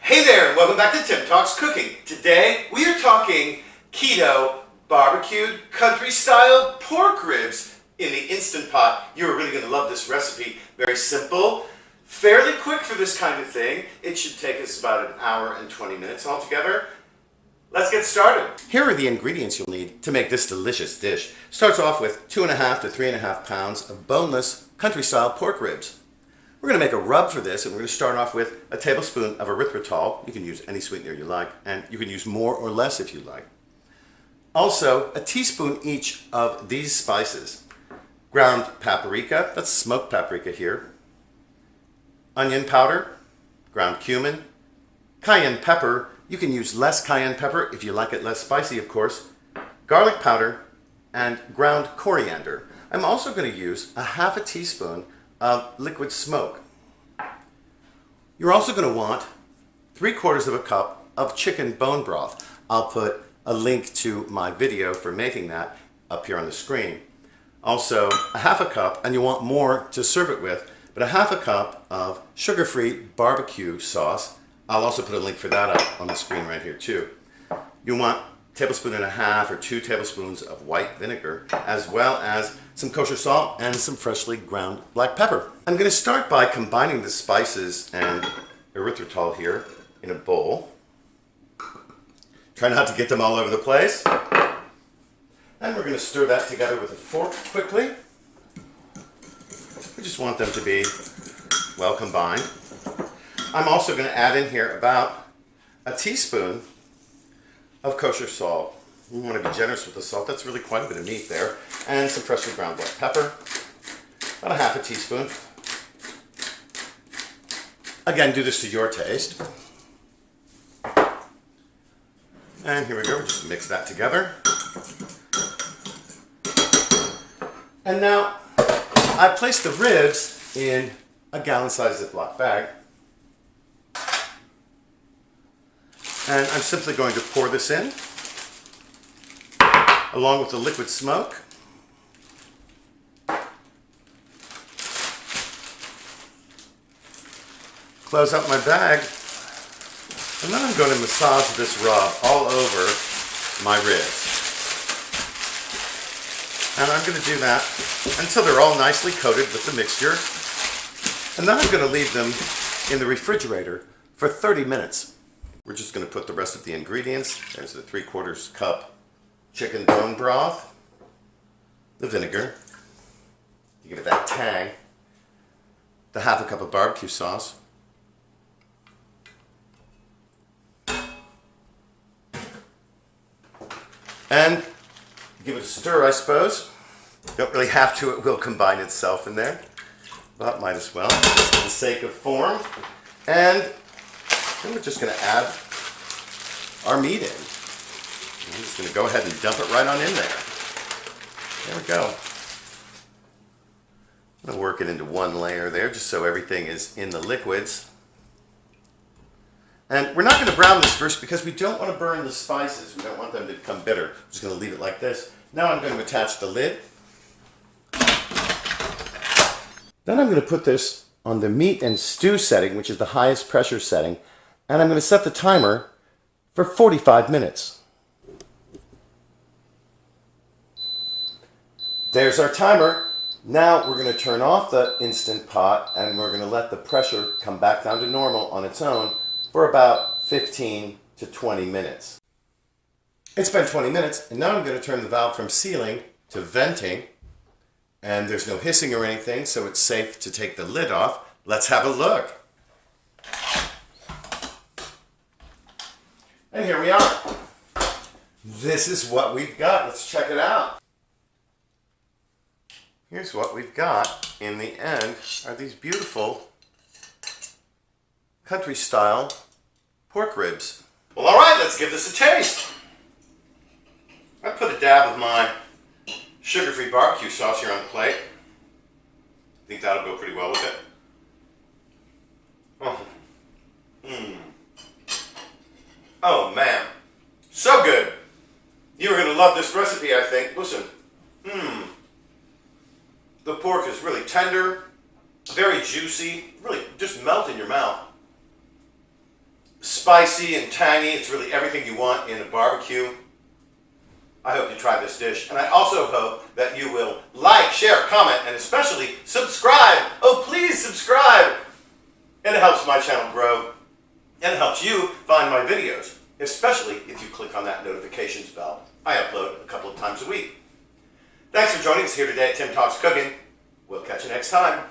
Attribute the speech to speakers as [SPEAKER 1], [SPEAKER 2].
[SPEAKER 1] Hey there, and welcome back to Tim Talks Cooking. Today we are talking keto barbecued country style pork ribs in the Instant Pot. You're really going to love this recipe. Very simple, fairly quick for this kind of thing. It should take us about an hour and 20 minutes altogether. Let's get started. Here are the ingredients you'll need to make this delicious dish. Starts off with 2.5 to 3.5 pounds of boneless country style pork ribs. We're going to make a rub for this, and we're going to start off with a tablespoon of erythritol. You can use any sweetener you like, and you can use more or less if you like. Also, a teaspoon each of these spices. Ground paprika, that's smoked paprika here. Onion powder, ground cumin, cayenne pepper. You can use less cayenne pepper if you like it less spicy, of course. Garlic powder, and ground coriander. I'm also going to use a half a teaspoon of liquid smoke. You're also going to want 3/4 of a cup of chicken bone broth. I'll put a link to my video for making that up here on the screen. Also a half a cup, and you want more to serve it with, but a half a cup of sugar-free barbecue sauce. I'll also put a link for that up on the screen right here too. You want 1.5 tablespoons or 2 tablespoons of white vinegar, as well as some kosher salt and some freshly ground black pepper. I'm going to start by combining the spices and erythritol here in a bowl. Try not to get them all over the place. And we're going to stir that together with a fork quickly. We just want them to be well combined. I'm also going to add in here about a teaspoon of kosher salt. You want to be generous with the salt. That's really quite a bit of meat there. And some freshly ground black pepper. About a half a teaspoon. Again, do this to your taste. And here we go. Just mix that together. And now I placed the ribs in a gallon-sized Ziploc bag. And I'm simply going to pour this in, along with the liquid smoke. Close up my bag, and then I'm going to massage this rub all over my ribs. And I'm going to do that until they're all nicely coated with the mixture. And then I'm going to leave them in the refrigerator for 30 minutes. We're just going to put the rest of the ingredients. There's the 3/4 cup chicken bone broth, the vinegar, to give it that tang, the half a cup of barbecue sauce, and give it a stir, I suppose. Don't really have to, it will combine itself in there, but might as well, just for the sake of form. And then we're just going to add our meat in. I'm just going to go ahead and dump it right on in there. There we go. I'm going to work it into one layer there just so everything is in the liquids. And we're not going to brown this first because we don't want to burn the spices. We don't want them to become bitter. I'm just going to leave it like this. Now I'm going to attach the lid. Then I'm going to put this on the meat and stew setting, which is the highest pressure setting. And I'm going to set the timer for 45 minutes. There's our timer. Now we're going to turn off the Instant Pot, and we're going to let the pressure come back down to normal on its own for about 15 to 20 minutes. It's been 20 minutes, and now I'm going to turn the valve from sealing to venting. And there's no hissing or anything, so it's safe to take the lid off. Let's have a look. And here we are. This is what we've got. Let's check it out. Here's what we've got in the end are these beautiful country style pork ribs. Well, all right, let's give this a taste. I put a dab of my sugar-free barbecue sauce here on the plate. I think that'll go pretty well with it. Oh. Oh man, so good. You're going to love this recipe, I think. Listen, the pork is really tender, very juicy, really just melt in your mouth. spicy and tangy. It's really everything you want in a barbecue. I hope you try this dish, and I also hope that you will like, share, comment, and especially subscribe. Oh, please subscribe! And it helps my channel grow, and it helps you find my videos, especially if you click on that notifications bell. I upload a couple of times a week. Thanks for joining us here today at Tim Talks Cooking. We'll catch you next time.